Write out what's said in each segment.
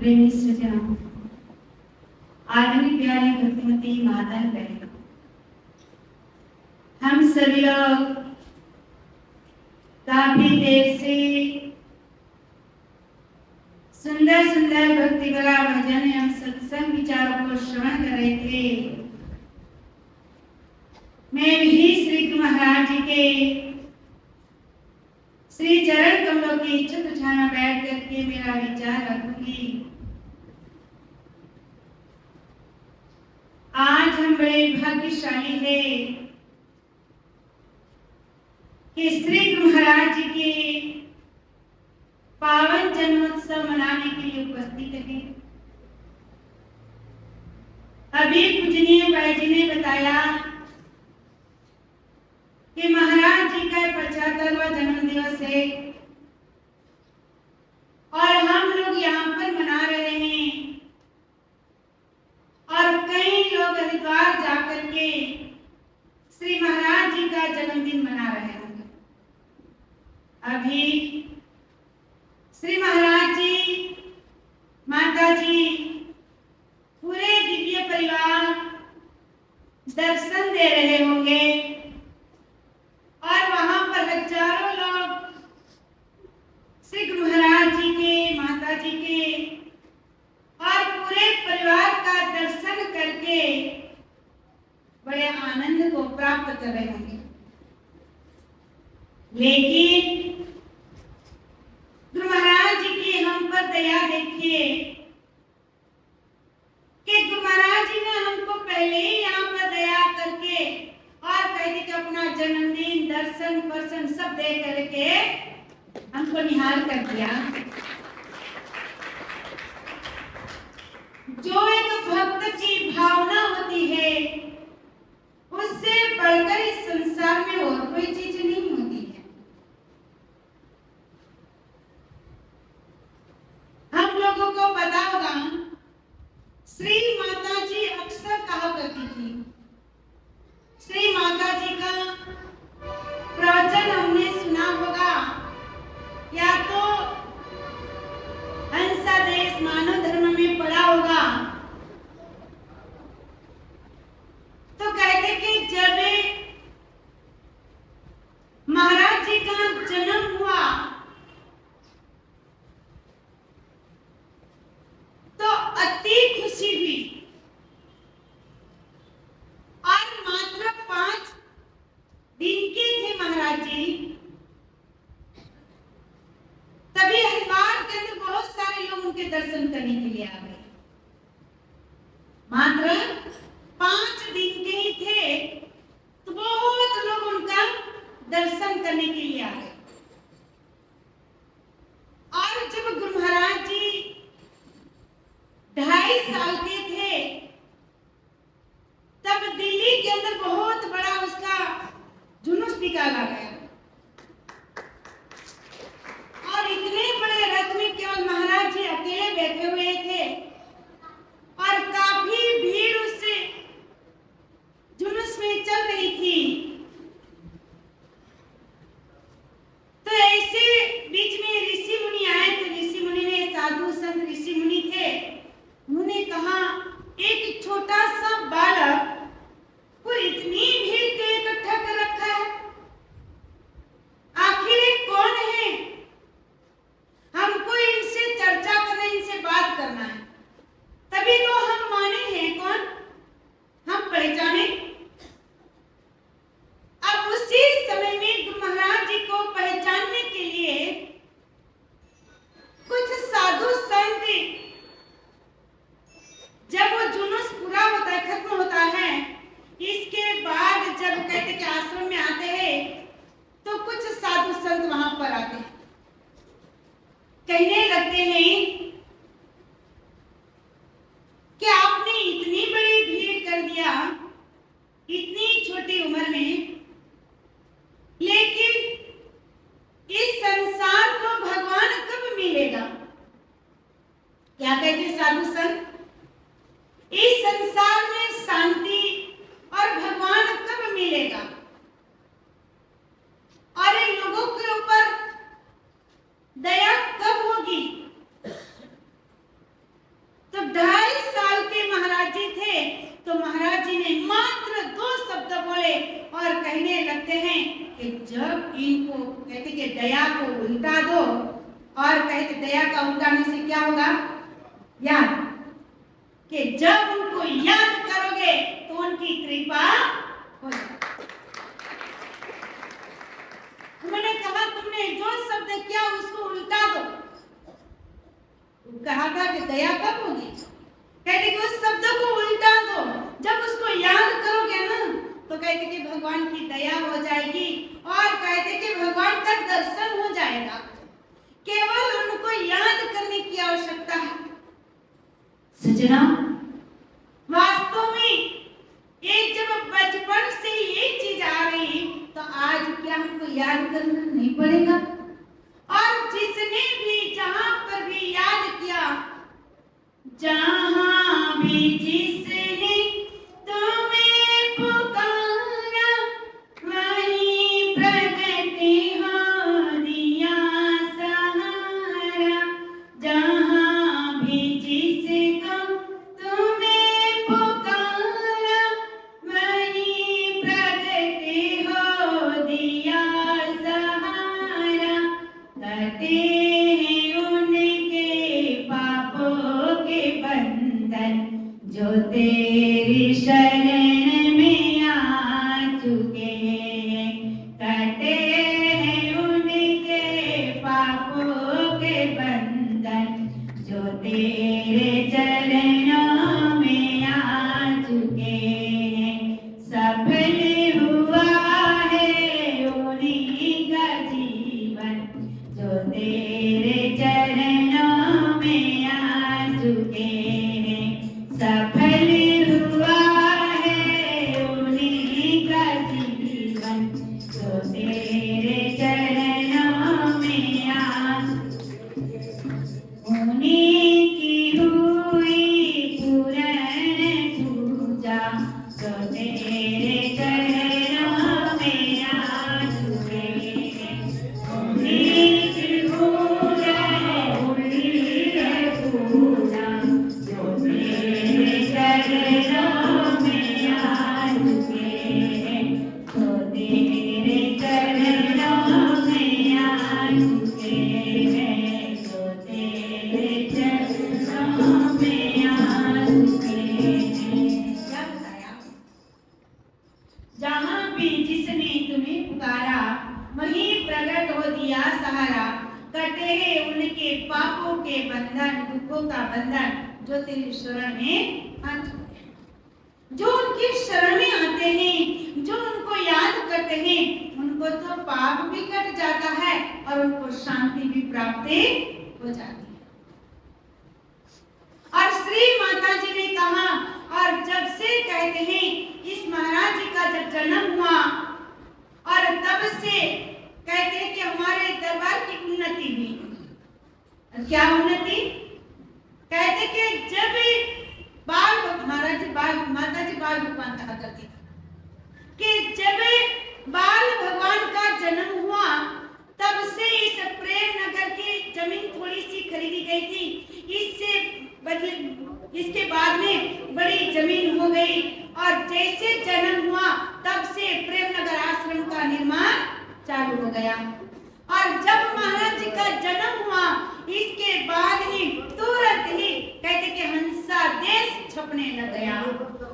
प्रेमी सज्जनों, आदमी प्यारी भक्तिमती माता बहनों, हम सभी लोग काफी देर से सुंदर सुंदर भक्ति भरा भजन एवं सत्संग विचारों को श्रवण कर रहे थे। मैं भी श्री गुरु महाराज जी के श्री चरण कमलों की छत्र छाया में बैठ करके मेरा विचार रखूंगी। आज हम बड़े भाग्यशाली हैं कि श्री गुरु महाराज जी के पावन जन्मोत्सव मनाने के लिए उपस्थित हैं। अभी पूजनीय भाई जी ने बताया कि महाराज जी का 75वां जन्म दिवस है और हम लोग यहाँ पर मना रहे हैं और कई लोग हरिद्वार जाकर के श्री महाराज जी का जन्मदिन मना रहे होंगे। अभी श्री महाराज जी, माता जी, पूरे दिव्य परिवार दर्शन दे रहे होंगे और वहां पर हजारों लोग श्री गुरु महाराज जी के, माता जी के और पूरे परिवार का दर्शन करके बड़े आनंद को प्राप्त कर रहे होंगे। लेकिन गुरु महाराज जी की हम पर दया देखिए कि गुरु महाराज जी ने हमको पहले ही यहाँ पर दया करके और कहते कि अपना जन्मदिन दर्शन पर्शन सब दे करके हमको निहाल कर दिया। जो एक भक्त की भावना होती है उससे बढ़कर इस संसार में और कोई चीज नहीं होती है। हम लोगों को पता होगा, श्री माता जी अक्सर कहा करती थी। श्री माता जी का प्रवचन हमने सुना होगा या तो हंसादेश मानव धर्म में पढ़ा होगा। तो कहते कि जब महाराज जी का जन्म हुआ तो अति खुशी हुई और मात्र 5 दिन के थे महाराज जी। तभी हरिद्वार के अंदर बहुत सारे लोग उनके दर्शन करने के लिए आ गए। मात्र 5 दिन के ही थे तो बहुत लोग उनका दर्शन करने के लिए आ गए। और जब गुरु महाराज जी 2.5 साल के थे तब दिल्ली के अंदर बहुत बड़ा उसका जुलूस निकाला गया और इतने बड़े रथ में केवल महाराज जी अकेले बैठे हुए थे और काफी भीड़ उससे जुलूस में चल रही थी। तो ऐसे बीच में ऋषि मुनि आए। तो ऋषि मुनि ने, साधु संत ऋषि मुनि थे, उन्होंने कहा एक छोटा सा बालक को इतनी भीड़ के इकट्ठा कर रखा है, आखिर ये कौन है? हमको इनसे चर्चा करना, इनसे बात करना है, तभी तो हम माने हैं कौन, हम पहचाने। अब उसी समय में गुरु महाराज जी को पहचानने के लिए कुछ साधु संत, जब वो जुलूस पूरा होता है, खत्म होता है, इसके बाद जब कहते कि आश्रम में आते हैं तो कुछ साधु संत वहां पर आते हैं, कहने लगते हैं कि आपने इतनी बड़ी भीड़ कर दिया इतनी छोटी उम्र में, लेकिन इस संसार को भगवान कब मिलेगा? क्या कहते साधु संत? इस संसार में शांति और भगवान कब मिलेगा और इन लोगों के ऊपर दया कब होगी? तो महाराज जी ने मात्र 2 शब्द बोले और कहने लगते हैं कि जब इनको कहते कि दया को उल्टा दो, और कहते दया का उल्टाने से क्या होगा, याद, कि जब उनको याद करोगे तो उनकी कृपा हो जाएगी। उन्होंने कहा तुमने जो शब्द किया उसको उल्टा दो। कहा था कि दया कब होगी, कहते कि उस शब्द को उल्टा दो, जब उसको याद करोगे ना तो कहते कि भगवान की दया हो जाएगी, और कहते कि भगवान का दर्शन हो जाएगा। केवल उनको याद करने की आवश्यकता है। सजना, वास्तव में एक जब बचपन से ही ये चीज आ रही तो आज क्या हमको याद करना नहीं पड़ेगा? और जिसने भी जहां पर भी याद किया, जहां भी जिसने तुम्हें पुकारा, वहीं प्रगट हो दिया सहारा। जहां भी जिसको तुम्हें पुकारा, वहीं प्रगट हो दिया सहारा। कटे जो तेरी शरण में आ चुके हैं, कटे हैं उनके पापों के बंधन, जो तेरे चरणों में आ चुके हैं। सफल हुआ है उन्हीं का जीवन, जो तेरे चरणों में आ चुके हैं। सफल हुआ है उन्हीं का जीवन, जो तेरे चरणों में आ। उन्हीं की हुई पूर्ण पूजा, जो तेरे चरणों में आ चुके हैं। उन्हीं की पूजा पूजा, जो तेरे चरणों में आ चुके हैं, जो तेरे चरणों में आ चुके हैं, जो तेरे चरणों में आ चुके हैं। क्या बताया? जहां भी जिसने तुम्हें पुकारा, वहीं प्रकट हो दिया सहारा। कटे हैं उनके पापों के बंधन, दुखों का बंधन, जो तेरी शरण में आ चुके हैं। जो उनकी शरण में आते हैं, जो उनको याद करते हैं, उनको तो पाप भी कट जाता है और उनको शांति भी प्राप्त हो जाती है। और श्री माता जी ने कहा, और जब से कहते हैं इस महाराज जी का जब जन्म हुआ, और तब से कहते हैं कि हमारे दरबार की उन्नति हुई। क्या उन्नति? कहते कि जब महाराज माता जी बाल भगवान कहा करती थी कि जब बाल भगवान का जन्म हुआ, तब से इस प्रेम नगर की जमीन थोड़ी सी खरीदी गई थी। इससे इसके बाद में बड़ी जमीन हो गई, और जैसे जन्म हुआ तब से प्रेम नगर आश्रम का निर्माण चालू हो गया। और जब महाराज जी का जन्म हुआ, इसके बाद ही तुरंत ही कहते कि हंसा देश छपने लग गया,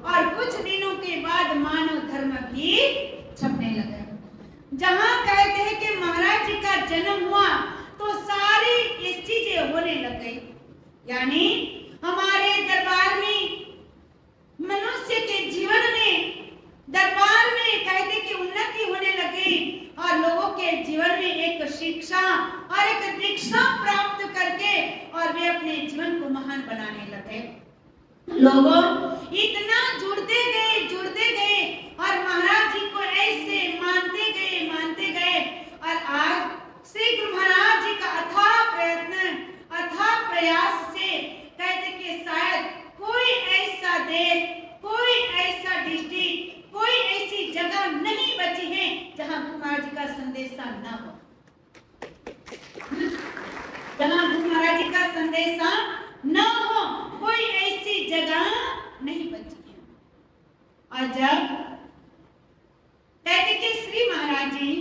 और कुछ दिनों के बाद मानव धर्म भी छपने लग गया। जहां कहते हैं कि महाराज जी का जन्म हुआ तो सारी ये चीजें होने लग गई, यानी हमारे दरबार में, मनुष्य के जीवन में, दरबार में कहते कि उन्नति होने लगी, और लोगों के जीवन में एक शिक्षा और एक दीक्षा प्राप्त करके और वे अपने जीवन को महान बनाने लगे। लोगों इतना जुड़ते गए और महाराज जी को ऐसे मानते गए, और आज श्री गुरु महाराज जी का अथाह प्रयत्न, अथाह प्रयास से कहते कि शायद कोई ऐसा देश, कोई ऐसा डिस्ट्रिक्ट, कोई ऐसी जगह नहीं बची है जहां गुरु महाराज जी का संदेशा न हो, जहां गुरु महाराज जी का संदेशा न हो, कोई ऐसी जगह नहीं बची है। और जब कहते कि श्री महाराज जी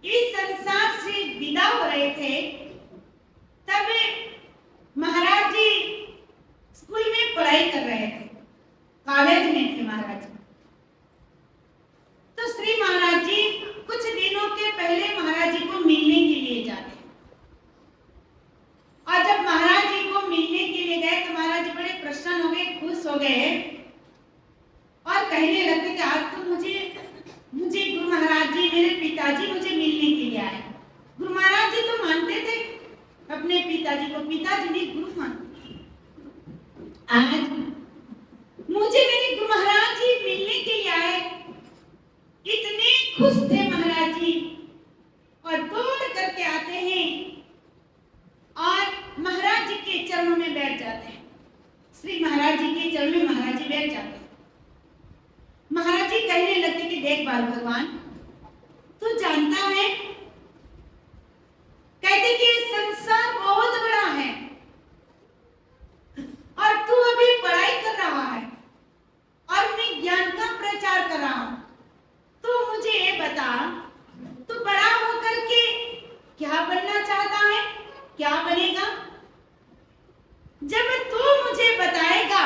इस संसार से विदा हो रहे थे, तब महाराज जी स्कूल में पढ़ाई कर रहे थे, कॉलेज में थे महाराज जी। तो श्री महाराज जी कुछ दिनों के पहले महाराज जी को मिलने के लिए जाते, और जब महाराज जी को मिलने के लिए गए तो महाराज जी बड़े प्रसन्न हो गए, खुश हो गए और कहने लगे कि आज तो मुझे गुरु महाराज जी, मेरे पिताजी मुझे मिलने के लिए आए। गुरु महाराज जी तो मानते थे अपने पिताजी को, पिताजी ने गुरु मानते। आज मुझे मेरे गुरु महाराज जी मिलने के लिए आए, इतने खुश थे महाराज जी, और दौड़ करके आते हैं और महाराज जी के चरणों में बैठ जाते हैं। श्री महाराज जी के चरणों में महाराज जी बैठ जाते हैं। महाराज जी कहने लगते कि देख बाल भगवान, तू जानता है, कहते कि संसार बहुत बड़ा है और तू अभी पढ़ाई कर रहा है और मैं ज्ञान का प्रचार कर रहा हूं। तो मुझे ये बता, तू बड़ा होकर के क्या बनना चाहता है, क्या बनेगा? जब तू मुझे बताएगा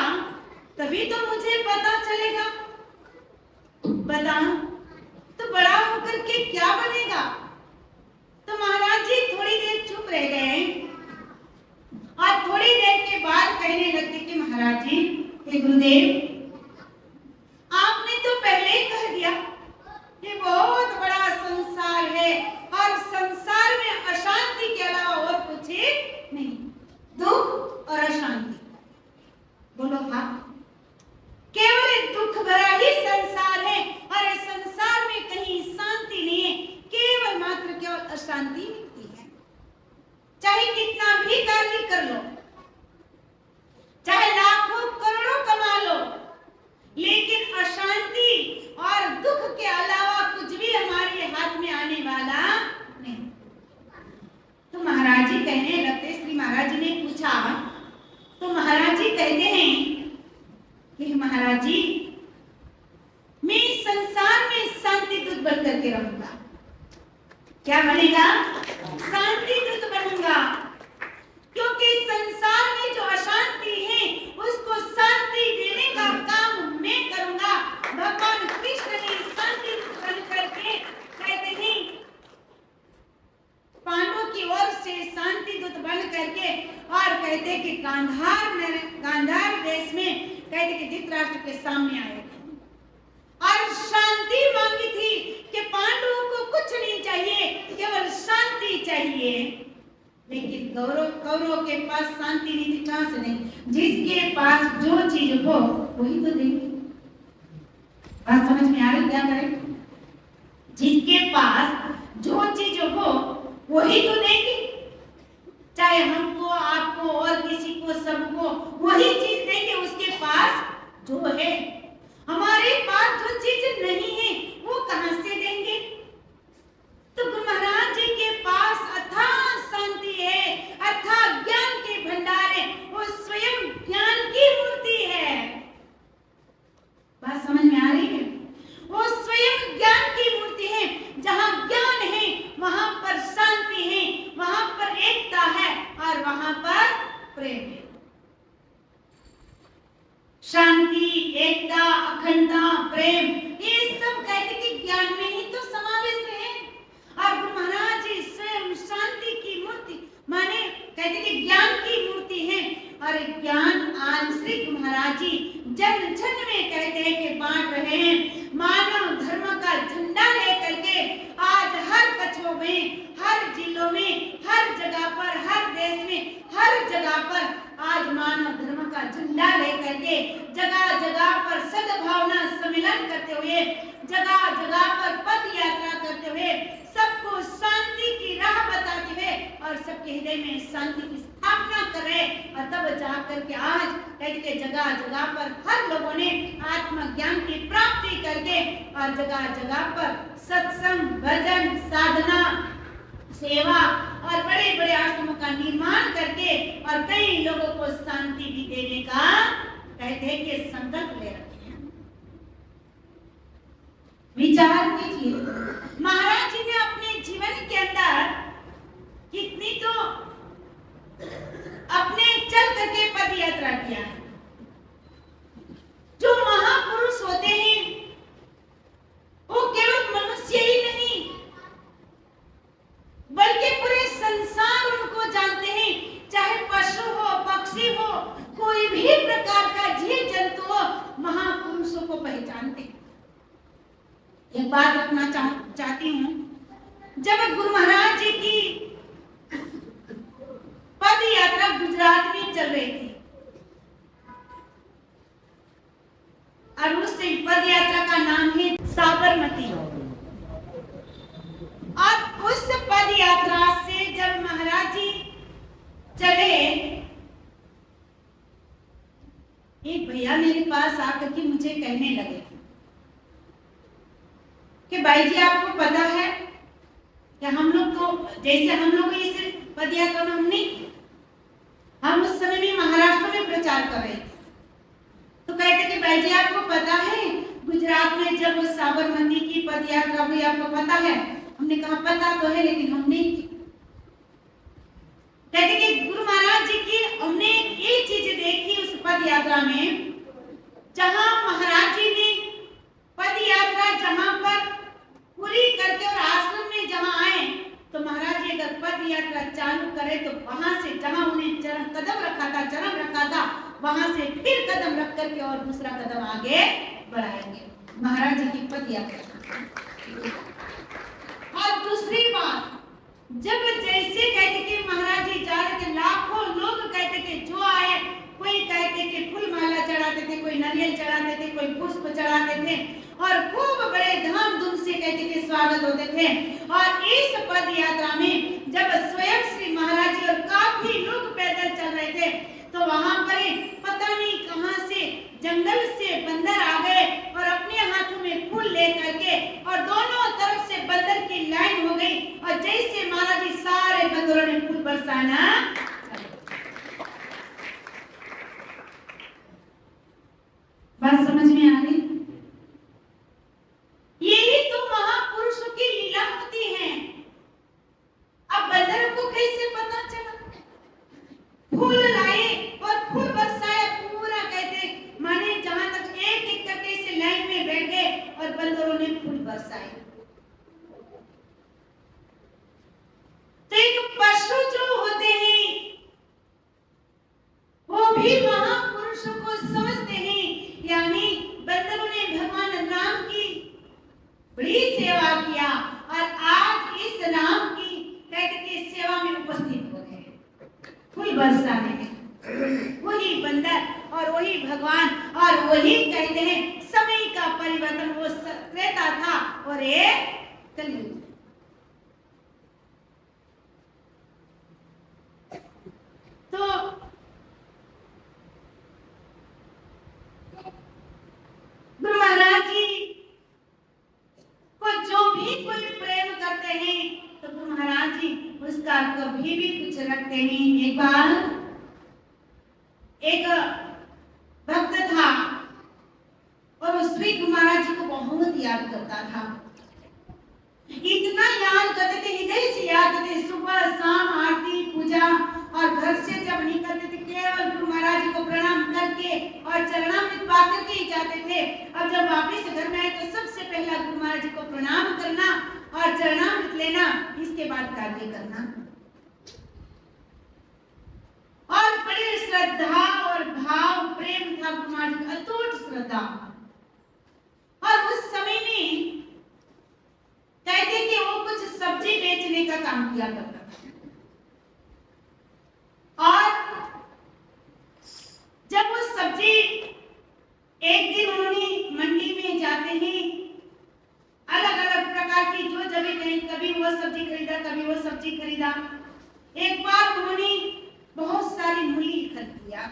तभी तो मुझे पता चलेगा। बता, तो बड़ा होकर के क्या बनेगा? तो महाराज जी थोड़ी देर चुप रह गए और थोड़ी देर के बाद कहने लगते कि महाराज जी, हे गुरुदेव, आपने तो पहले ही कह दिया ये बहुत बड़ा संसार है और संसार में अशांति के अलावा और कुछ नहीं, दुख और अशांति। बोलो हाँ, केवल दुख भरा ही संसार है और इस संसार में कहीं शांति नहीं है, केवल अशांति मिलती है। चाहे कितना भी कार्य कर लो, चाहे लाखों करोड़ों कमा लो, लेकिन अशांति और दुख के अलावा कुछ भी हमारे हाथ में आने वाला नहीं। तो महाराज जी कहने लगते, श्री महाराज जी ने पूछा, तो महाराज जी कहते हैं कि महाराज जी, मैं संसार में शांति दूत बन करके रहूंगा। क्या बनेगा? शांति दूत बनूंगा, क्योंकि संसार में जो अशांति है उसको शांति देने का काम मैं करूंगा। भगवान कृष्ण ने शांति दूत बन करके कहते हैं, पांडवों की ओर से शांति दूत बन करके, और कहते कि गांधार देश में कहते कि धृतराष्ट्र के सामने आए थे और शांति मांगी थी कि पांडवों को कुछ नहीं चाहिए, केवल शांति चाहिए। लेकिन कौरवों के पास शांति नहीं थी, कहां से नहीं? जिसके पास जो चीज हो वही तो देंगे। बात समझ में आ रही? क्या करें? जिसके पास जो चीज हो वही तो देंगे, चाहे हमको, आपको और किसी को, सबको वही चीज देंगे। उसके पास जो है, हमारे पास जो चीज नहीं है वो कहां से देंगे? तो गुरु महाराज जी के पास अथाह शांति है, अथाह ज्ञान के भंडार है, वो स्वयं ज्ञान की मूर्ति है। बात समझ में आ रही है? वो स्वयं ज्ञान की मूर्ति है। जहां ज्ञान है वहां पर शांति है, वहां पर एकता है और वहां पर प्रेम है। शांति, एकता, अखंडता, प्रेम, ये सब कहते कि ज्ञान में ही तो समावेश है। और गुरु महाराज जी स्वयं शांति की मूर्ति, माने कहते कि ज्ञान की मूर्ति है। और ज्ञान आज श्री गुरु महाराज जी जन जन में कहते हैं कि बांट रहे हैं। मानव धर्म का झंडा लेकर के आज हर कछों में, हर जिलों में, हर जगह पर, हर देश में, हर जगह पर आज मानव धर्म का झंडा लेकर के जगह जगह पर सद्भावना सम्मेलन करते हुए, जगह जगह पर पद यात्रा करते हुए, सबको शांति की राह बताते हुए और सबके हृदय में शांति की स्थापना कर रहे। और तब जाकर के आज कहते जगह जगह पर हर लोगों ने आत्मज्ञान की प्राप्ति करके और जगह जगह पर सत्संग, भजन, साधना, सेवा और बड़े बड़े आश्रमों का निर्माण करके और कई लोगों को शांति भी देने का कहते हैं कि संकल्प ले रखे हैं। विचार कीजिए, महाराज जी ने अपने जीवन के अंदर कितनी तो अपने चल करके पद यात्रा किया है। जो महापुरुष होते हैं वो केवल मनुष्य ही नहीं बल्कि पूरे संसार उनको जानते हैं, चाहे पशु हो, पक्षी हो, कोई भी प्रकार का जीव जंतु हो, महापुरुषों को पहचानते हैं। एक बात रखना चाहती हूँ, जब गुरु महाराज जी की पद यात्रा गुजरात में चल रही थी और उस पद यात्रा का नाम है साबरमती। और उस पद यात्रा से जब महाराज जी चले, एक भैया मेरे पास आकर के मुझे कहने लगे कि भाई जी आपको पता है कि हम लोग तो जैसे हम लोग इस पद यात्रा में हम उस समय में महाराष्ट्र में प्रचार कर रहे थे, तो कहते कि भाई जी आपको पता है गुजरात में जब साबरमती की पद यात्रा हुई, आपको पता है? हमने कहा पता तो है लेकिन हम नहीं की। कहते कि गुरु महाराज जी की हमने एक चीज देखी उस पद यात्रा में, जहां महाराज जी ने पद यात्रा जहां पर पूरी करके और आश्रम में जहां आए, तो महाराज जी अगर पद यात्रा चालू करे तो वहां से जहां उन्हें चरण कदम रखा था वहां से फिर कदम रख करके और दूसरा कदम आगे बढ़ाएंगे महाराज जी की पद यात्रा। और दूसरी बात, जब जैसे कहते कि महाराज जी जा रहे थे, लाखों लोग कहते कि जो आए, कोई कहते कि फूल माला चढ़ाते थे, कोई नारियल चढ़ाते थे, कोई पुष्प चढ़ाते थे और खूब बड़े धामधूम से कहते कि स्वागत होते थे। और इस पद यात्रा में जब स्वयं श्री महाराज जी और काफी लोग पैदल चल रहे थे, तो वहां पर पता नहीं कहां से जंगल से बंदर आ गए और अपने हाथों में फूल लेकर के और दोनों तरफ से बंदर की लाइन हो गई और जैसे महाराज जी सारे बंदरों ने फूल बरसाना। बात समझ में आ गई? यही तो महापुरुषों की लीला होती है। अब बंदर को कैसे पता चला? फूल लाए और फूल बरसाया, पूरा कहते माने जहां तक एक एक करके से लाइन में बैठ गए और बंदरों ने फूल बरसाए। तो एक पशु जो होते हैं वो भी महापुरुषों को समझते हैं, यानी बंदरों ने भगवान राम की बड़ी सेवा किया और आज इस राम की कहते कि सेवा में उपस्थित हो गए फूल बरसाने में। वही बंदर और वही भगवान और वही कहते हैं समय का परिवर्तन, वो त्रेता था और ये कलयुग। तो गुरु महाराज जी को जो भी कोई प्रेम करते हैं तो गुरु महाराज जी उसका कभी भी कुछ रखते नहीं। एक बार एक भक्त था और वो श्री गुरु महाराज जी को बहुत याद करता था, इतना याद करते थे, हृदय से याद करते, सुबह शाम आरती पूजा और घर से जब निकलते थे केवल गुरु महाराज जी को प्रणाम करके और चरणामृत पा करके ही जाते थे। अब जब वापस घर में आए तो सबसे पहला गुरु महाराज जी को प्रणाम करना और चरणामृत लेना, इसके बाद कार्य करना। और बड़ी श्रद्धा और भाव प्रेम था गुरु महाराज जी, अटूट श्रद्धा। और उस समय में कहते कि वो कुछ सब्जी बेचने का काम किया करता था और जब वो सब्जी एक दिन उन्होंने मंडी में जाते ही अलग अलग प्रकार की जो जब कभी वो सब्जी खरीदा कभी वो सब्जी खरीदा। एक बार उन्होंने बहुत सारी मूली खरीद लिया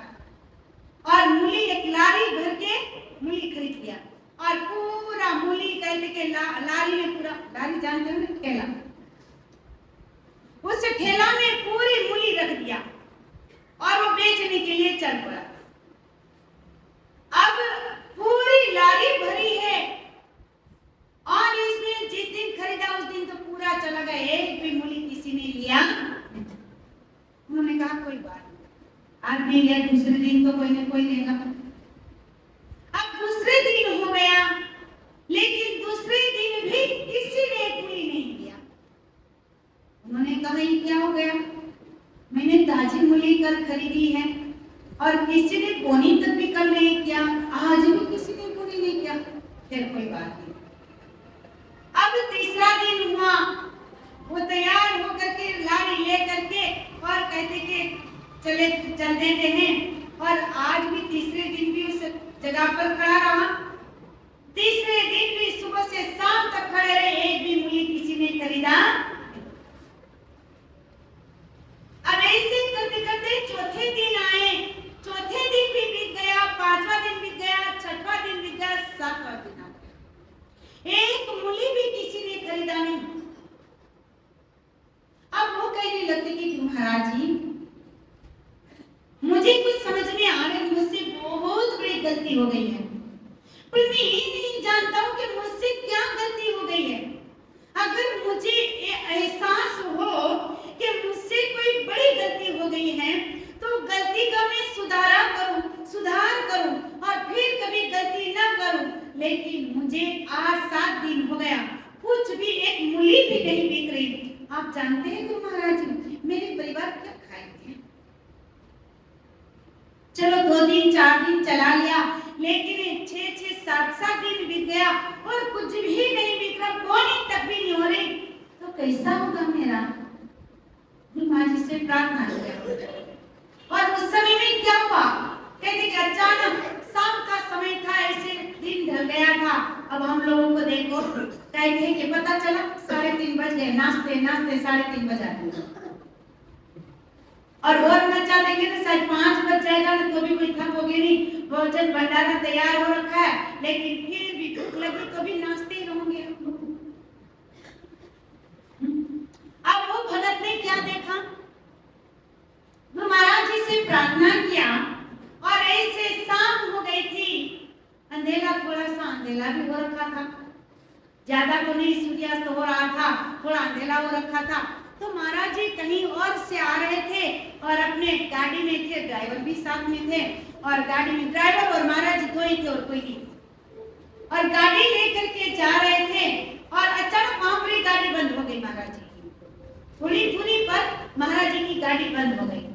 और मूली एक लारी भर के मूली खरीद लिया और पूरा मूली कहते के लारी में पूरा, लारी जानते हैं ना, ठेला, उस ठेला में पूरी मूली रख दिया और वो बेचने के लिए चल पड़ा। अब पूरी लारी भरी है और दिन तो कोई न कोई देगा। अब दूसरे दिन हो गया, लेकिन दूसरे दिन भी किसी ने एक मूली नहीं दिया। उन्होंने कहा ये क्या हो गया, मैंने ताजी मूली कल खरीदी है और किसी ने बोनी तक भी कल नहीं किया, आज भी किसी ने बोनी नहीं किया। फिर कोई बात नहीं। अब तीसरा दिन हुआ, वो तैयार होकर के लारी ले करके और कहते कि चले चल देते हैं, और आज भी तीसरे दिन भी उस जगह पर खड़ा रहा। तीसरे दिन भी सुबह से शाम तक खड़े रहे, एक भी मूली किसी ने खरीदा। अब ऐसे करते करते चौथे दिन आए, चौथे दिन भी बीत गया, पांचवा दिन बीत गया, छठवां दिन बीत गया, सातवां दिन आ गया, एक मूली भी किसी ने खरीदा नहीं। अब वो कहने लगते कि महाराज जी, मुझे कुछ समझ में आ रहा है, मुझसे बहुत बड़ी गलती हो गई है, पर मैं ये नहीं जानता हूँ कि मुझसे क्या गलती हो गई है। अगर मुझे ये एहसास हो कि मुझसे कोई बड़ी गलती हो गई है, तो गलती का मैं सुधार करूं और फिर कभी गलती ना करूं। लेकिन मुझे 8-7 दिन हो गया, कुछ भी एक मूली भी नहीं बिक रही। आप जानते हैं गुरु महाराज जी, मेरे परिवार क्या खाएंगे। चलो 2 दिन 4 दिन चला लिया, लेकिन 6-6, 7-7 दिन बीत गया और कुछ भी नहीं बिक रहा, बोनी तक भी नहीं हो रही। तो कैसा होगा मेरा? गुरु महाराज जी से प्रार्थना किया, और उस समय में क्या हुआ, कहते कि अचानक शाम का समय था, ऐसे दिन ढल गया था। अब हम लोगों को देखो कहते कि पता चला 3:30 बज गए, नाचते नाचते 3:30 बजा दिया, और और नचा देंगे तो शायद 5 बज जाएगा, ना तो भी कोई थकोगे नहीं, भोजन भंडारा तैयार हो रखा है, लेकिन फिर भी भूख लगी तो भी नाचते ही रहोगे। अब वो भगत ने क्या देखा, गुरु महाराज जी से प्रार्थना किया, और ऐसे शाम हो गई थी, अंधेरा, थोड़ा सा अंधेरा भी हो रखा था, ज्यादा तो नहीं, सूर्यास्त हो रहा था, थोड़ा अंधेरा हो रखा था। तो महाराज जी कहीं और से आ रहे थे और अपने गाड़ी में थे, ड्राइवर भी साथ में थे, और गाड़ी में ड्राइवर और महाराज जी 2 ही थे और कोई नहीं, और गाड़ी लेकर के जा रहे थे, और अचानक वहां पर गाड़ी बंद हो गई महाराज जी की। थोड़ी दूरी पर महाराज जी की गाड़ी बंद हो गई।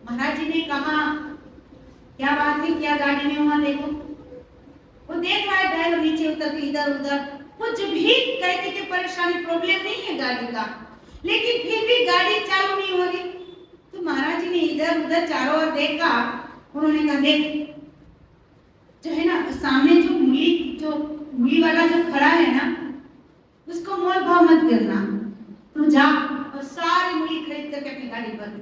महाराज जी ने कहा क्या बात है, क्या गाड़ी में वहां देखो। वो देख रहा है ड्राइवर नीचे उतर के इधर उधर, कुछ भी कहते कि परेशानी प्रॉब्लम नहीं है गाड़ी का, लेकिन फिर भी गाड़ी चालू नहीं हो रही। तो महाराज जी ने इधर उधर चारों ओर देखा, उन्होंने कहा देख, जो है ना सामने जो मूली वाला जो खड़ा है ना, उसको मोल भाव मत करना, तू जा और सारी मूली खरीद करके अपनी गाड़ी पर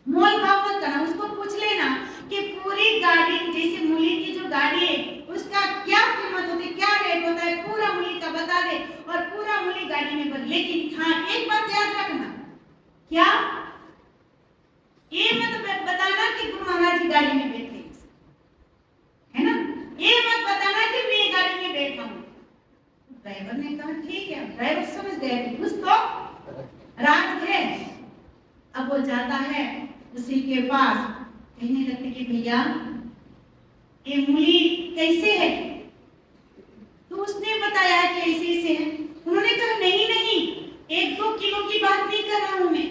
मोल भाव मत करना। उसको पूछ लेना कि पूरी गाड़ी, जैसे मूली की जो गाड़ी है उसका क्या कीमत होती है, क्या रेट होता है, पूरा मूली का बता दे और पूरा मूली गाड़ी में भर। लेकिन हाँ एक बात याद रखना, क्या ये मत बताना कि गुरु महाराज जी गाड़ी में बैठे है ना, ये मत बताना कि मैं गाड़ी में बैठा हूँ। ड्राइवर ने कहा ठीक है, ड्राइवर समझ गया कि कुछ तो राज है। अब वो जाता है उसी के पास, कहने लगते कि भैया ये मूली कैसे है, तो उसने बताया कि ऐसे ऐसे है। उन्होंने कहा नहीं नहीं, 1-2 किलो की बात नहीं कर रहा हूं मैं,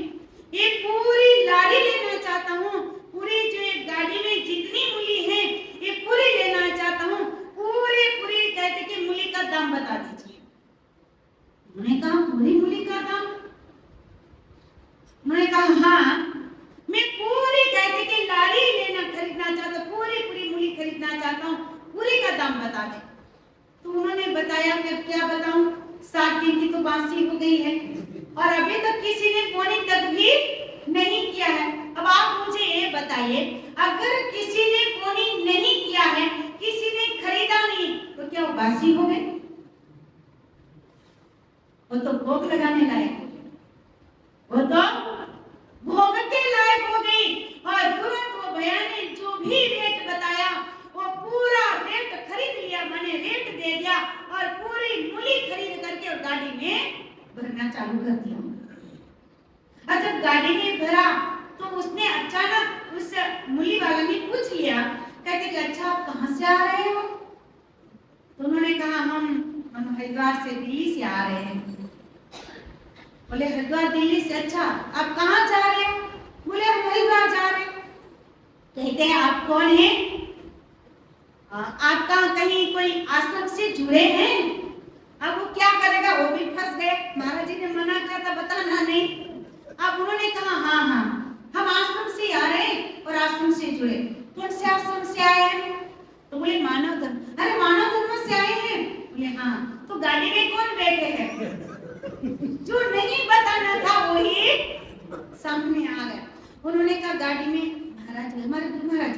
ये पूरी लारी लेना चाहता हूँ, पूरी जो एक गाड़ी में जितनी मूली है ये पूरी लेना चाहता हूँ, पूरी कहते कि मूली का दाम बता दीजिए। उन्होंने कहा पूरी मूली का दाम? उन्होंने कहा हाँ, मैं पूरी कहते कि लारी लेना खरीदना चाहता हूँ, पूरी मूली खरीदना चाहता हूँ, पूरी का दाम बता दे। तो उन्होंने बताया कि क्या बताऊं, 7 दिन की तो बासी हो गई है और अभी तक किसी ने बोनी तक भी नहीं किया है। अब आप मुझे ये बताइए, अगर किसी ने बोनी नहीं किया है, किसी ने खरीदा नहीं, तो क्या वो बासी हो गई? वो तो भोग लगाने लायक हो गई, वो तो भोग के लायक हो गई। और तुरंत वो भैया ने जो भी रेट बताया वो पूरा रेट खरीद लिया, मैंने रेट दे दिया और पूरी मूली खरीद करके और गाड़ी में भरना चालू कर दिया। और जब गाड़ी में भरा तो उसने अचानक उस मूली वाले ने पूछ लिया, कहते कि अच्छा आप कहाँ से आ रहे हो? तो उन्होंने कहा हम हरिद्वार से, दिल्ली से आ रहे हैं। बोले हरिद्वार दिल्ली से, अच्छा आप कहाँ जा रहे हो? बोले हम हरिद्वार जा रहे हैं। कहते हैं आप कौन है? आपका कहीं कोई आश्रम से जुड़े हैं? अब वो क्या करेगा, वो भी फंस गए। महाराज जी ने मना किया था बताना नहीं। अब उन्होंने कहा हाँ हम आश्रम से आ रहे हैं और आश्रम से जुड़े। कौन से आश्रम से आए हैं? तो बोले मानव धर्म। अरे मानव धर्म से आए हैं? बोले हाँ। तो गाड़ी में कौन बैठे हैं? जो नहीं बताना था वही सामने आ गया। उन्होंने कहा गाड़ी में महाराज, हमारे गुरु महाराज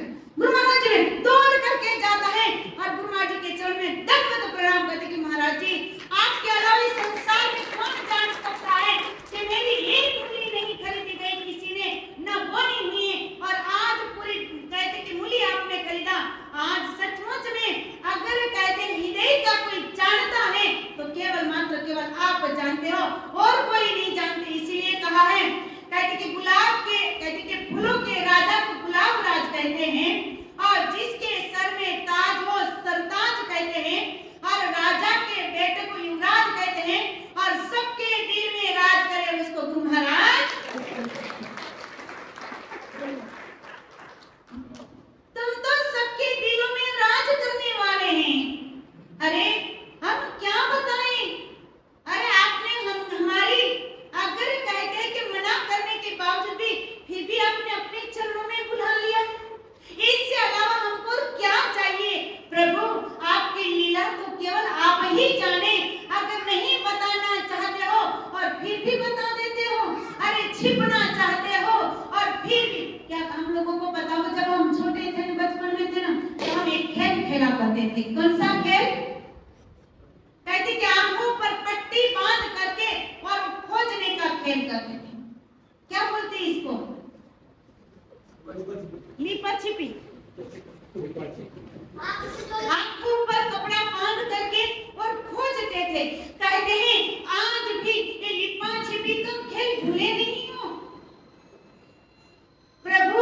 जी दौड़ करके जाता है और गुरु महाराज जी के चरण में दंडवत प्रणाम करते कि महाराज जी आपके अलावा इस संसार में कौन जान सकता है कि मेरी एक मूली नहीं खरीदी गई किसी ने, न बोनी हुई है, और आज पूरी कहते कि मूली आपने खरीदा। आज सचमुच में अगर कहते हृदय का कोई जानता है तो केवल मात्र केवल आप जानते हो और कोई नहीं जानते। इसीलिए कहा है, कहते कि गुलाब के, कहते कि फूलों के राजा को गुलाब राज कहते हैं, और जिसके सर में ताज हो सरताज कहते हैं, और राजा के बेटे को युवराज कहते हैं, और सबके दिल में राज करे उसको गुरु महाराज। तुम तो सबके दिलों में राज करने वाले हैं। अरे हम क्या बताएं? अरे आपने हमारी अगर कहते हैं कि मना करने के बावजूद भी फिर भी आपने अपने चरणों में बुला लिया। इससे अलावा हमको क्या चाहिए? प्रभु आपकी लीला तो केवल आप ही जाने। अगर नहीं बताना चाहते हो और फिर भी बता देते हो, अरे छिपना चाहते हो और फिर भी। क्या हम लोगों को पता हो, जब हम छोटे थे बचपन में थे ना, तो हम एक खेल खेला करते थे। कौन सा खेल? कहते कि आंखों पर पट्टी बांध करके और खोजने का खेल करते थे। क्या बोलते हैं इसको? लिपा छिपी। आंखों पर कपड़ा बांध करके और खोजते थे। कहते हैं आज भी ये लिपा छिपी का खेल भूले नहीं हो। प्रभु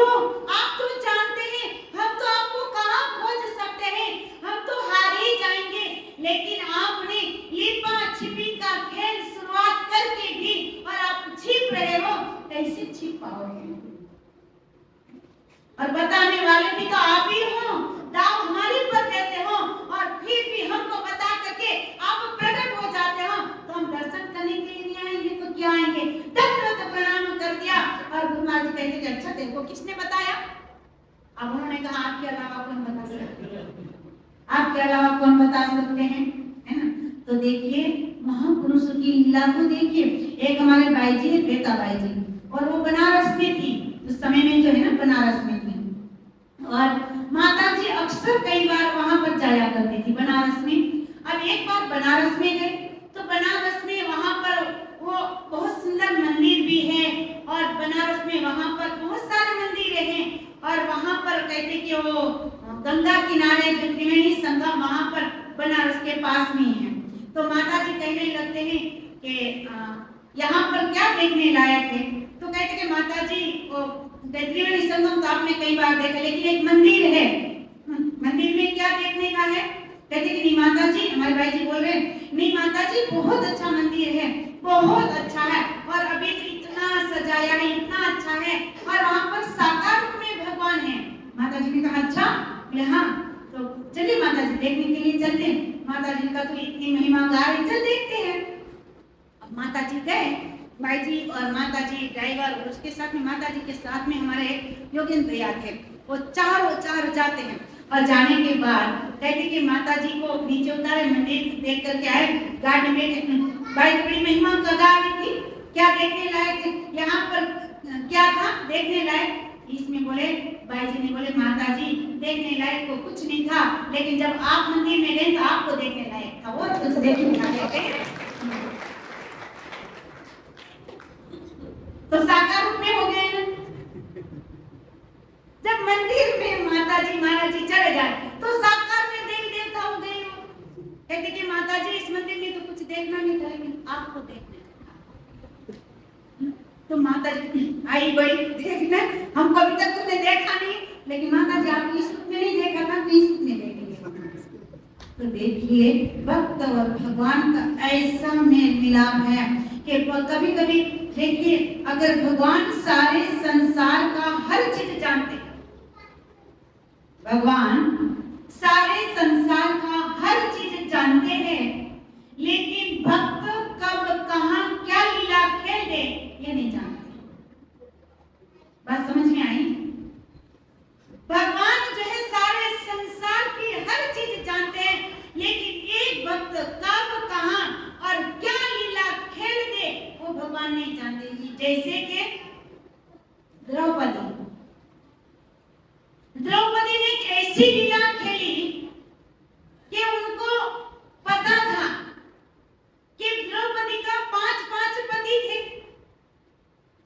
आप तो जानते हैं, हम तो आपको कहाँ खोज सकते हैं, हम तो हार ही जाएंगे। लेकिन आपने लिपा छिपी का खेल शुरुआत करके भी और आप छिप रहे हो, कैसे छिप पाओगे? और बताने वाले भी तो आप ही हो, दाव हमारे पर देते हो, और फिर भी हमको बता करके आप प्रकट हो जाते हो। तो हम दर्शन करने के लिए नहीं आएंगे तो क्या आएंगे? दंडवत प्रणाम कर दिया और गुरु महाराज जी कहते कि अच्छा देखो किसने बताया? अब उन्होंने कहा आपके अलावा कौन बता सकते हैं? आपके अलावा कौन बता सकते हैं, है ना? तो देखिए महापुरुषों की लीला को देखिए। एक हमारे भाई जी है, बेता भाई जी, और वो बनारस में थी उस समय में, जो है ना बनारस में थी, और माता जी अक्सर कई बार वहां पर जाया करती थी बनारस में। अब एक बार बनारस में गए तो बनारस में वहां पर वो बहुत सुंदर मंदिर भी है, और बनारस में वहां पर बहुत सारे मंदिर हैं, और वहां पर कहते कि वो गंगा किनारे जो त्रिवेणी संगम वहां पर बनारस के पास में है। तो माता जी कहने लगते हैं कि यहाँ पर क्या देखने लायक है? तो कहते कि माता जी त्रिवेणी संगम तो आपने कई बार देखा, लेकिन एक मंदिर है, मंदिर में क्या देखने का है? कहते कि नहीं माता जी, हमारे भाई जी बोल रहे हैं, नहीं माता जी बहुत अच्छा मंदिर है, बहुत अच्छा है, और अभी तो इतना सजाया है, इतना अच्छा है, और वहाँ पर साकार रूप में भगवान है। माता जी ने कहा अच्छा? बोले हाँ, तो चलिए माता जी देखने के लिए चलते हैं। माता जी का तो इतनी महिमा गा रही, चल देखते हैं। अब माता जी गए, भाई जी और माता जी ड्राइवर, और उसके साथ में माता जी के साथ में हमारे योगेंद्र भैया थे। वो चारों जाते हैं, और जाने के बाद कहते कि माता जी को नीचे उतारे, मंदिर देख करके आए, गाड़ी में भाई बड़ी महिमा का गा रही थी। क्या देखने लायक थे यहाँ पर? क्या था देखने लायक? इसमें बोले भाई जी ने बोले माता जी देखने लायक को कुछ नहीं था, लेकिन जब आप मंदिर में गए तो आपको देखने लायक था, वो कुछ देखने लायक। तो साकार रूप में हो गए ना। जब मंदिर में माता जी महाराज जी चले जाए तो साकार में देवी देवता हो गए। कहते कि माता जी इस मंदिर में तो कुछ देखना नहीं था, लेकिन आपको देखना था। तो माता जी आई बड़ी देखना, हमको अभी तक तुमने देखा नहीं, लेकिन माता जी आप इस रूप में नहीं देखा था, तो इस रूप में देखेंगे। तो देखिए भक्त और भगवान का ऐसा मेल मिलाप है कि कभी कभी देखिए, अगर भगवान सारे संसार का हर चीज जानते हैं, भगवान सारे संसार का हर चीज जानते हैं, लेकिन भक्त कब कहां क्या लीला खेल दे ये नहीं जानते। बात समझ में आई? भगवान जो है सारे संसार की हर चीज जानते हैं, लेकिन एक भक्त कब कहां और क्या लीला खेल दे वो भगवान नहीं जानते। जैसे कि द्रौपदी ने एक ऐसी लीला खेली कि उनको पता था कि द्रौपदी का 5 पति थे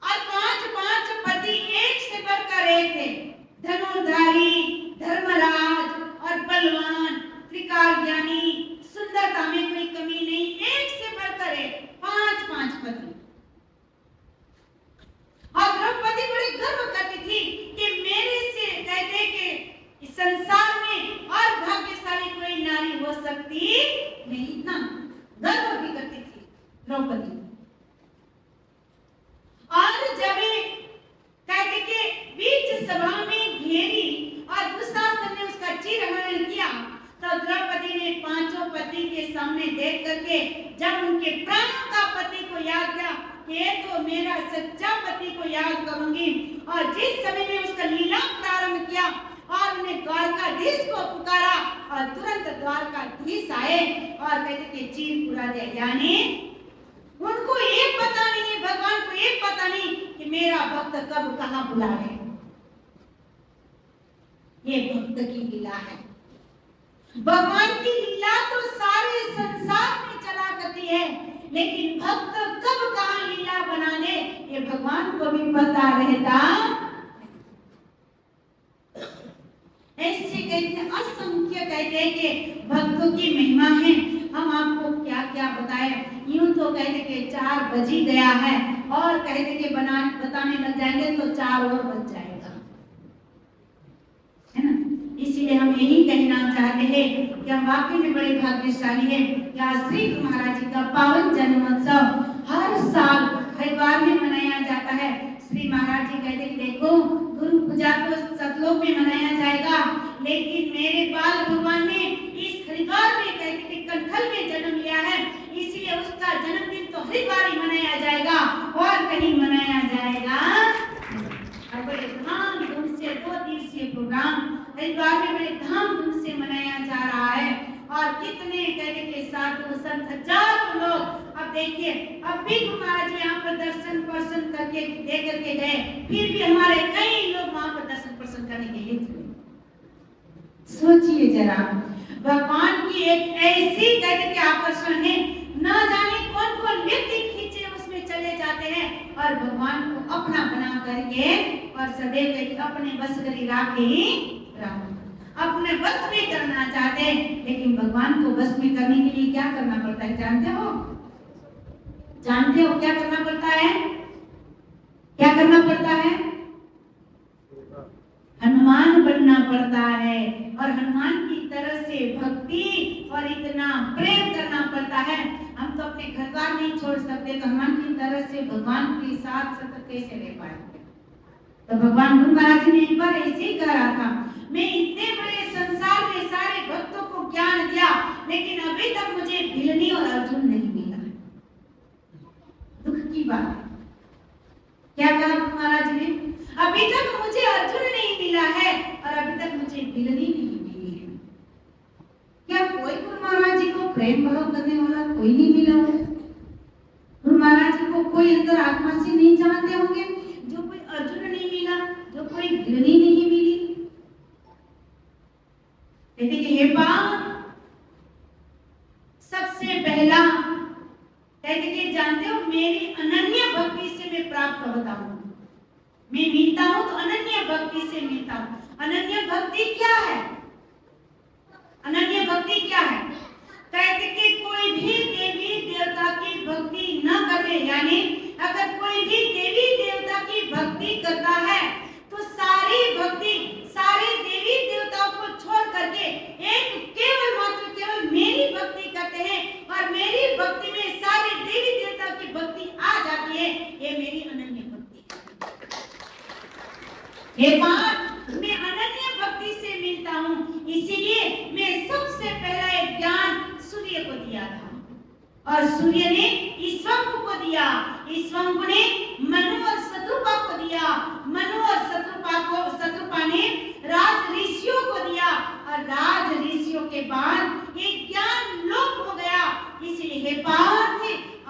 और 5 पति एक से बढ़कर एक थे, धनुर्धारी, धर्मराज और बलवान, त्रिकाल ज्ञानी, सुंदरता में कोई कमी नहीं, एक से बढ़कर एक, 5 पति। और द्रौपदी बड़ी गर्व करती थी कि मेरे से कहते कि इस संसार में और भाग्यशाली कोई नारी हो सकती नहीं, इतना गर्व भी करती थी द्रौपदी। और जब कहते कि बीच सभा में घेरी और दुशासन ने उसका चिरहरण किया, तो द्रौपदी ने 5 पति के सामने देख करके जब उनके प्राणों का पति को याद किया कि ये तो मेरा सच्चा पति को याद करूंगी, और जिस समय में उसका लीला प्रारंभ किया और उन्हें द्वारकाधीश को पुकारा और तुरंत द्वारकाधीश आए और कहते कि चीर पुरा दिया। यानी उनको ये पता नहीं है, भगवान को ये पता नहीं कि मेरा भक्त कब कहां बुलावे। ये भक्त की लीला है। भगवान की लीला तो सारे संसार में चला करती है, लेकिन भक्त कब कहां लीला बना ले ये भगवान को भी पता रहता। ऐसे कहते असंख्य कहते हैं कि भक्तों की महिमा है, हम आपको क्या क्या बताएं। यूं तो कहते कि 4 बज ही गया है और कहते कि बताने लग जाएंगे तो 4 और बज जाएगा, है ना। इसीलिए हम यही कहना चाहते हैं कि हम वाकई में बड़े भाग्यशाली हैं कि आज श्री गुरु महाराज जी का पावन जन्मोत्सव हर साल हरिद्वार में मनाया जाता है। श्री महाराज जी कहते कि देखो गुरु पूजा तो सतलोक में मनाया जाएगा, लेकिन मेरे बाल भगवान ने इस हरिद्वार में कहते कि कंठल में जन्म लिया है, इसीलिए उसका जन्मदिन तो हरिद्वार ही मनाया जाएगा और कहीं मनाया जाएगा। और बड़े धामधूम से 2 दिवसीय प्रोग्राम हरिद्वार में बड़े धामधूम से मनाया जा रहा है। और कितने कहते कि साधु संत हजारों लोग, अब देखिए अब भी महाराज यहाँ पर दर्शन पर्शन करके दे करके गए, फिर भी हमारे कई लोग वहां पर दर्शन पर्शन करने के लिए चले। सोचिए जरा, भगवान की एक ऐसी कहते कि आकर्षण है, ना जाने कौन कौन व्यक्ति खींचे उसमें चले जाते हैं और भगवान को अपना बना करके और सदैव अपने बस करी राखी अपने बस में करना चाहते हैं। लेकिन भगवान को बस में करने के लिए क्या करना पड़ता है जानते हो? जानते हो क्या करना पड़ता है? क्या करना पड़ता है? हनुमान बनना पड़ता है और हनुमान की तरह से भक्ति और इतना प्रेम करना पड़ता है। हम तो अपने घर द्वार नहीं छोड़ सकते, तो हनुमान की तरह से भगवान के साथ सतत कैसे रह पाएंगे? तो भगवान गुरु महाराज ने एक बार ऐसे ही कहा था, मैं इतने बड़े संसार में सारे भक्तों को ज्ञान दिया, लेकिन अभी तक मुझे भिलनी और अर्जुन नहीं मिला। दुख की बात है। क्या कहा गुरु महाराज ने? अभी तक मुझे अर्जुन नहीं मिला है और अभी तक मुझे भिलनी नहीं मिली है। क्या कोई गुरु महाराज जी को प्रेम भाव करने वाला कोई नहीं मिला है? गुरु महाराज जी को कोई अंदर आत्मा से नहीं जानते होंगे? जो कोई अर्जुन नहीं मिला, जो कोई भिलनी नहीं मिली। कहते कि हे बाप, सबसे पहला कहते कि जानते हो मेरी अनन्य भक्ति से मैं प्राप्त होता हूँ। मैं मिलता हूँ तो अनन्य भक्ति से मिलता हूँ। अनन्य भक्ति क्या है? अनन्य भक्ति क्या है? कहते कि कोई भी देवी देवता की भक्ति न करे, यानी अगर कोई भी देवी करता है तो सारी भक्ति, सारे देवी देवताओं को छोड़ करके एक केवल मात्र केवल मेरी भक्ति करते हैं और मेरी भक्ति में सारे देवी देवताओं की भक्ति आ जाती है। ये मेरी अनन्य भक्ति है। हे पार्थ, मैं अनन्य भक्ति से मिलता हूँ, इसीलिए मैं सबसे पहला एक ज्ञान सूर्य को दिया था और सूर्य ने ईश्वंभ को दिया, ईश्वंभ ने मनु और शत्रुपा को दिया, मनु और शत्रुपा ने राज ऋषियों को दिया और राज ऋषियों के बाद एक ज्ञान लोप हो गया। इसलिए हे पार्थ,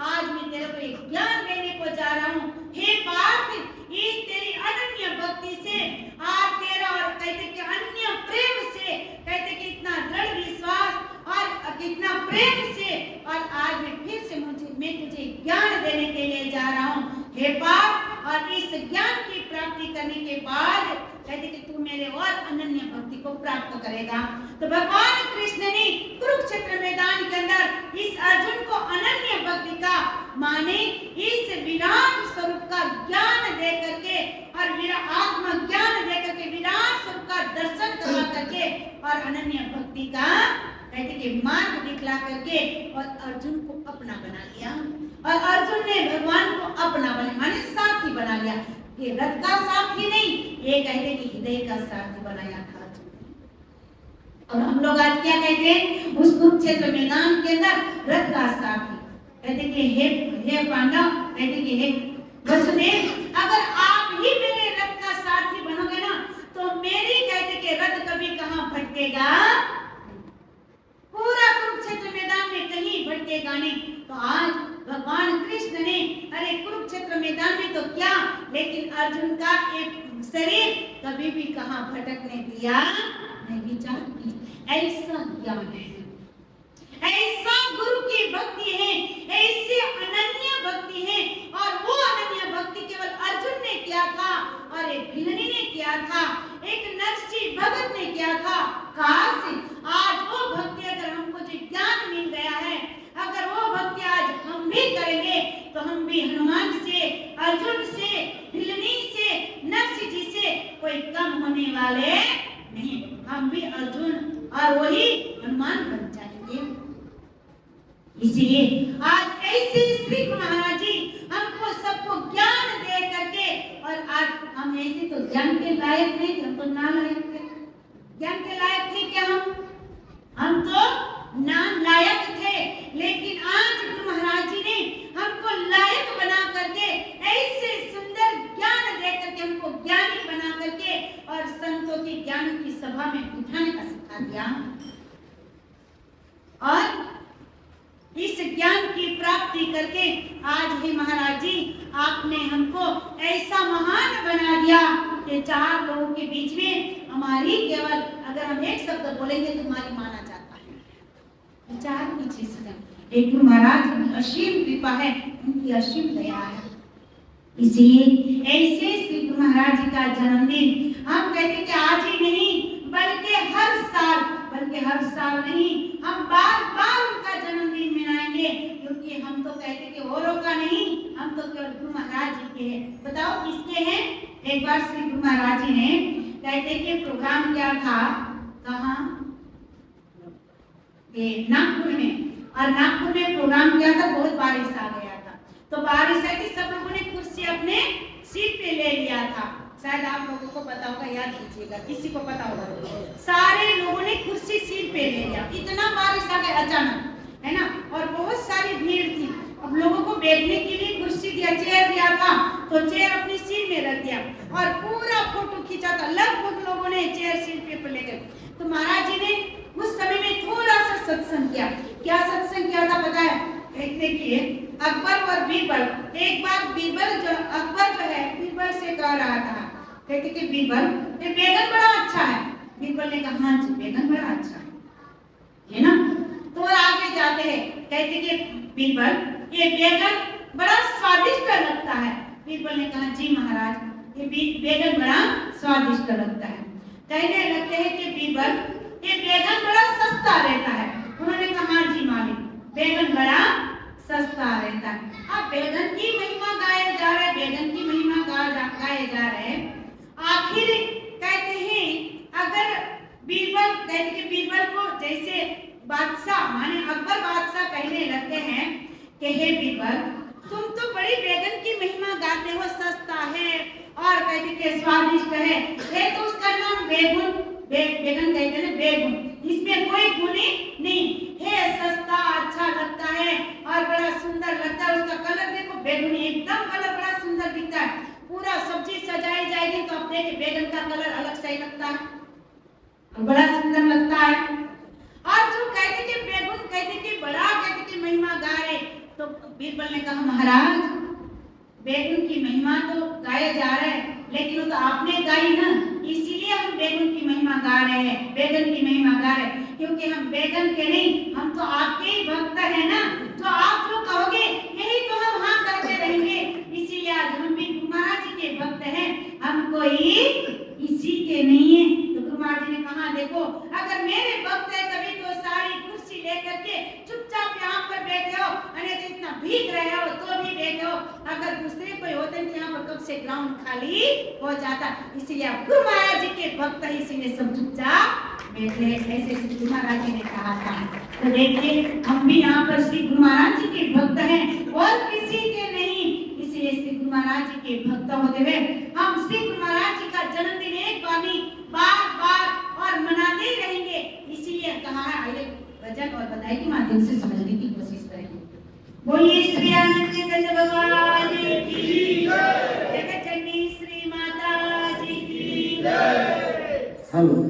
आज मैं तेरे को एक ज्ञान देने को जा रहा हूँ। हे पार्थ, इस तेरी अनन्य भक्ति से आज तेरा और कहते कि अन्य प्रेम से, कहते कि इतना दृढ़ विश्वास और कितना प्रेम से, और आज मैं फिर से मैं तुझे ज्ञान देने के लिए जा रहा हूँ। हे पार्थ, और इस ज्ञान की प्राप्ति करने के बाद कहते कि तू मेरे और अनन्य भक्ति को प्राप्त करेगा। तो भगवान कृष्ण ने कुरुक्षेत्र मैदान के अंदर इस अर्जुन को अनन्य भक्ति का माने इस विराट स्वरूप का ज्ञान दे करके और आत्म ज्ञान दे करके विराट स्वरूप का दर्शन करवा करके और अनन्य भक्ति का कहते कि मार्ग दिखला करके और अर्जुन को अपना बना लिया। और अर्जुन ने भगवान को अपना बना माने साथी बना लिया। ये रथ का साथी नहीं, ये कहते कि हृदय का साथी बनाया था अर्जुन ने। और हम लोग आज क्या कहते हैं, उस कुरुक्षेत्र मैदान के अंदर रथ का साथी कहते कि हे पांडव, कहते कि हे वसुदेव, अगर आप ही मेरे रथ का साथी बनोगे ना तो मेरी कहते कि रथ कभी कहां भटकेगा, पूरा कुरुक्षेत्र मैदान में कहीं भटकेगा नहीं। तो आज भगवान कृष्ण ने अरे कुरुक्षेत्र मैदान में तो क्या, लेकिन अर्जुन का एक शरीर कभी भी कहां भटकने दिया नहीं। विचार कीजिए, ऐसा ज्ञान है, ऐसा गुरु की भक्ति है, ऐसी अनन्य भक्ति है। और वो अनन्य भक्ति केवल अर्जुन ने किया था और एक भिलनी ने किया था, एक नरसिंह भगत ने किया था। काश आज वो भक्ति अगर हमको जो ज्ञान मिल गया है, अगर वो भक्ति आज हम भी करेंगे तो हम भी हनुमान से, अर्जुन से, भिलनी से, नरसिंह जी से कोई कम होने वाले नहीं। हम भी अर्जुन और वही हनुमान बन जाएंगे। इसलिए आज ऐसे श्री गुरु महाराज जी हमको सबको ज्ञान दे करके, और आज हम ऐसे तो ज्ञान के लायक नहीं, हम तो ना लायक थे, ज्ञान के लायक थे क्या हम तो ना लायक थे। लेकिन आज गुरु महाराज जी ने हमको लायक बना करके ऐसे सुंदर ज्ञान दे करके हमको ज्ञानी बना करके और संतों की ज्ञान की सभा में बिठाने का सिखा दिया। और इस ज्ञान की प्राप्ति करके आज ही महाराज जी आपने हमको ऐसा महान बना दिया कि चार लोगों के बीच में हमारी केवल अगर हम एक शब्द बोलेंगे तो हमारी माना जाता है। चार पीछे से एक गुरु महाराज की असीम कृपा है, उनकी असीम दया है। इसलिए ऐसे श्री गुरु महाराज जी का जन्मदिन हम कहते कि आज ही नहीं बल्कि हर साल नहीं, हम बार बार उनका जन्मदिन मनाएंगे, क्योंकि हम तो कहते कि औरों का नहीं, हम तो केवल गुरु महाराज जी के हैं। बताओ किसके हैं? एक बार श्री गुरु महाराज जी ने कहते कि प्रोग्राम किया था, कहाँ? नागपुर में, और नागपुर में प्रोग्राम किया था, बहुत बारिश आ गया था। तो बारिश आई थी, सब लोगों ने कुर्सी अपने सीट पे ले लिया था। शायद आप लोगों को पता होगा, याद कीजिएगा, किसी को पता होगा। सारे लोगों ने कुर्सी सीट पे ले लिया, इतना बारिश आ गया अचानक, है ना, और बहुत सारी भीड़ थी। अब लोगों को बैठने के लिए कुर्सी दिया, चेयर दिया था, तो चेयर अपनी सीट में रख दिया और पूरा फोटो खींचा था। लगभग लोगों ने चेयर सीट पे ले गए। तो महाराज जी ने उस समय में थोड़ा सा सत्संग किया। क्या सत्संग किया था पता है? देखिए, अकबर और बीरबल, एक बार बीरबल जो अकबर जो है बीरबल से कह रहा था, कहते कि बीरबल ये बैगन बड़ा अच्छा है। बीरबल ने कहा हाँ जी बैगन बड़ा अच्छा है ना। तो आगे जाते हैं, कहते कि बीरबल ये बैगन बड़ा स्वादिष्ट लगता है। बीरबल ने कहा जी महाराज ये बैगन बड़ा स्वादिष्ट लगता है। कहने लगते हैं कि बीरबल ये बैगन बड़ा सस्ता रहता है। उन्होंने कहा हाँ जी मालिक बैगन बड़ा सस्ता रहता है। अब बैगन की महिमा गाए जा रहे, बैगन की महिमा गाए जा रहे, आखिर कहते हैं अगर बीरबल कहते कि बीरबल को जैसे बादशाह माने अकबर बादशाह कहने लगते हैं कि हे बीरबल तुम तो बड़ी बैगन की महिमा गाते हो, सस्ता है और कहते कि स्वादिष्ट है तो उसका नाम बैगन बैगन कहते हैं बैगन, इसमें कोई गुण नहीं है, सस्ता अच्छा लगता है और बड़ा सुंदर लगता है। उसका कलर देखो बैगनी एकदम कलर बड़ा सुंदर दिखता है। पूरा सब्जी सजाई जाएगी तो आप देखिए बैगन का कलर अलग से ही लगता है, बड़ा सुंदर लगता है। और जो कहते कि बैगन कहते कि बड़ा कहते कि महिमा गा रहे, तो बीरबल ने कहा महाराज बैगन की महिमा तो गाया जा रहा है लेकिन वो तो आपने गाई ना, इसीलिए हम बैगन की महिमा गा रहे हैं, बैगन की महिमा गा रहे हैं क्योंकि हम बैगन के नहीं, हम तो आपके ही भक्त है ना, तो आप जो कहोगे यही तो हम हाँ करते रहेंगे। इसीलिए आज हम भी गुरु महाराज जी के भक्त हैं, हम कोई इसी के नहीं है। तो गुरु महाराज जी ने कहा देखो अगर मेरे भक्त है तभी तो सारी कुर्सी लेकर के चुपचाप यहाँ पर बैठे हो, अरे तो इतना भीग रहे हो तो भी बैठे हो, अगर दूसरे कोई होते तो यहाँ पर कब से ग्राउंड खाली हो जाता। इसीलिए आप गुरु महाराज जी के भक्त है, इसीलिए सब चुपचाप बैठे, ऐसे गुरु महाराज जी ने कहा था। तो देखिए हम भी यहाँ पर श्री गुरु महाराज जी के भक्त हैं और किसी के नहीं, इसलिए श्री गुरु महाराज जी के भक्त होते हुए हम श्री गुरु महाराज जी का जन्मदिन एक बार और मनाते ही रहेंगे। इसीलिए कहा है आइए भजन और बधाई के माध्यम से समझने की कोशिश करेंगे। बोलिए श्री आनंद भगवान की जय, जगतजननी श्री माता जी की जय। हेलो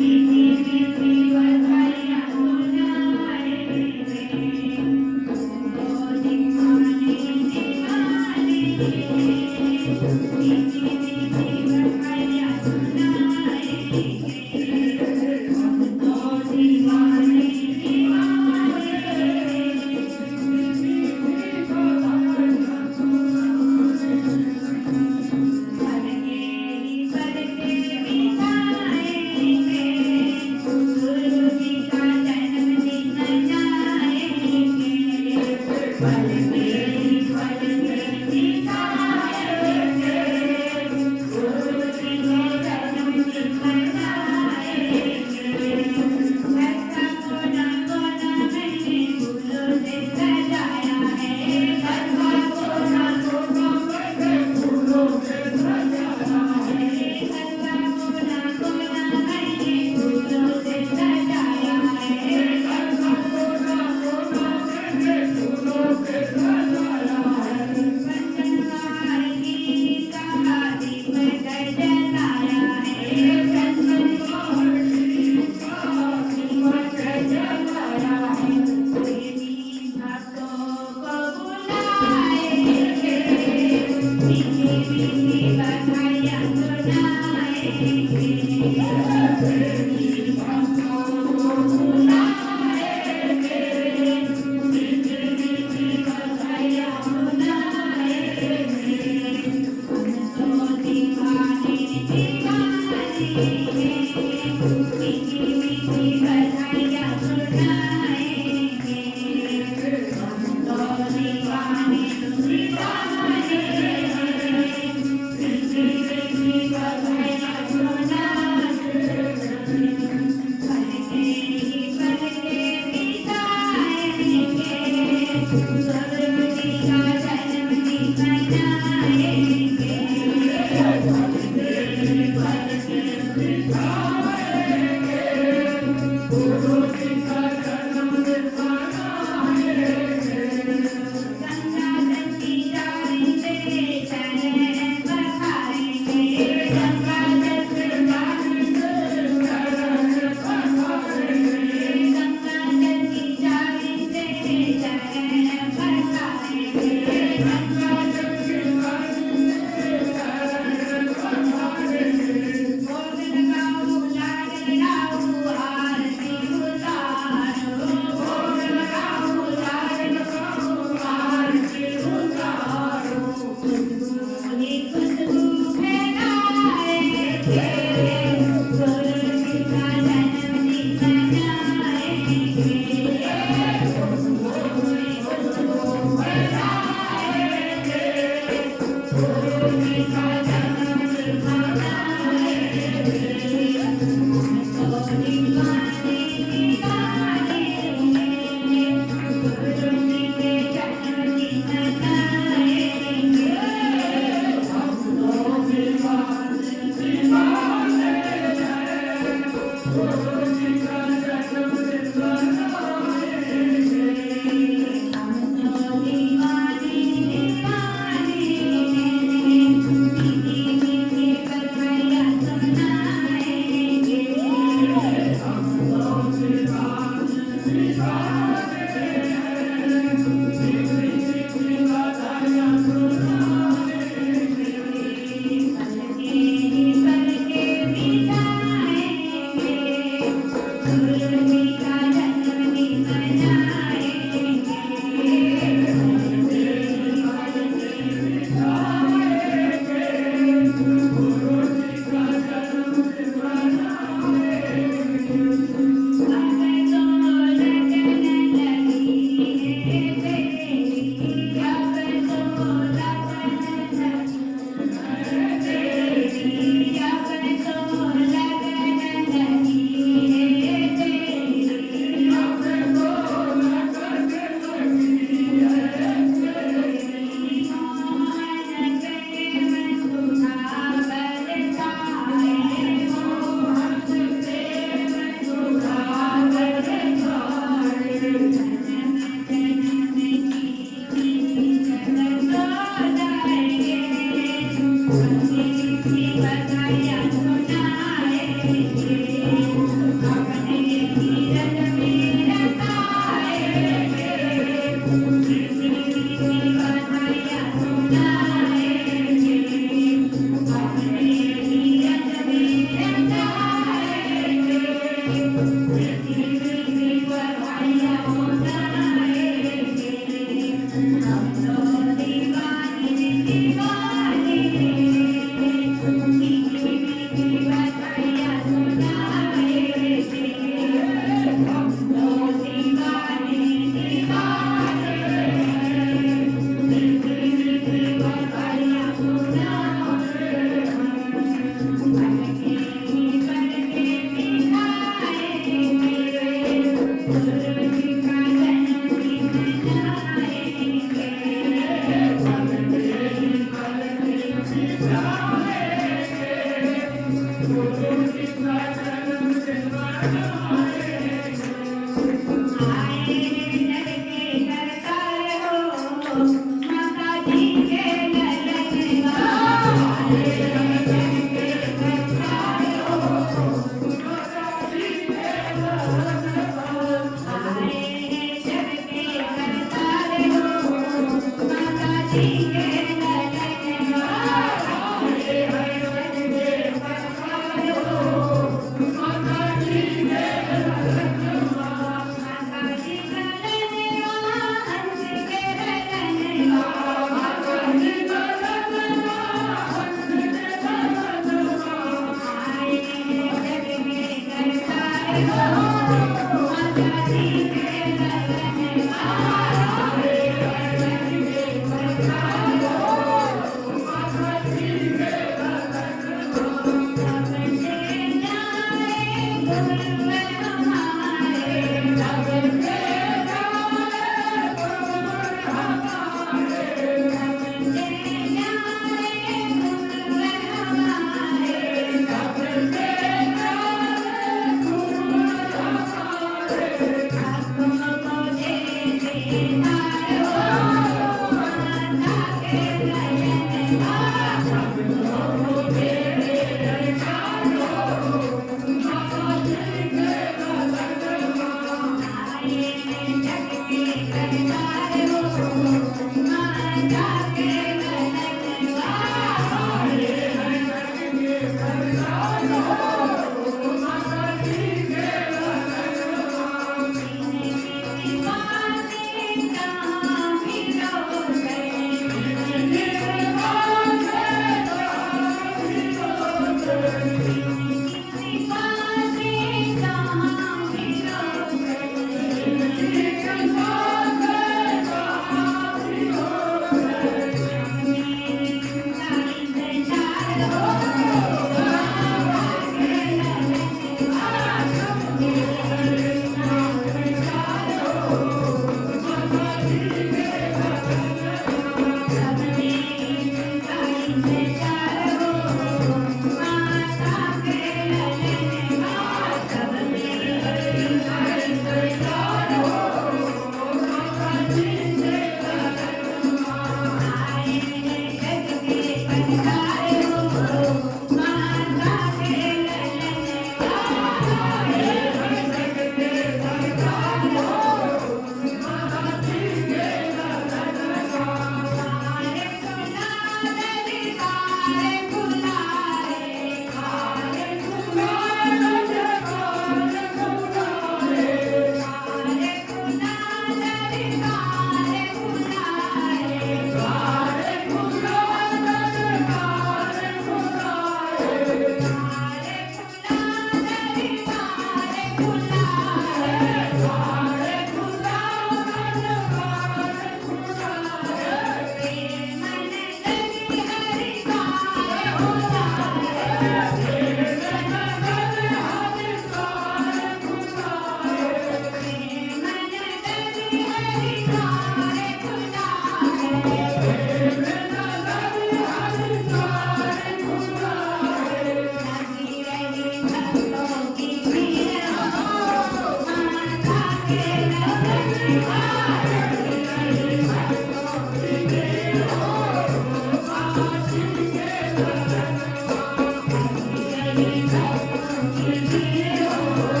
मुझे हो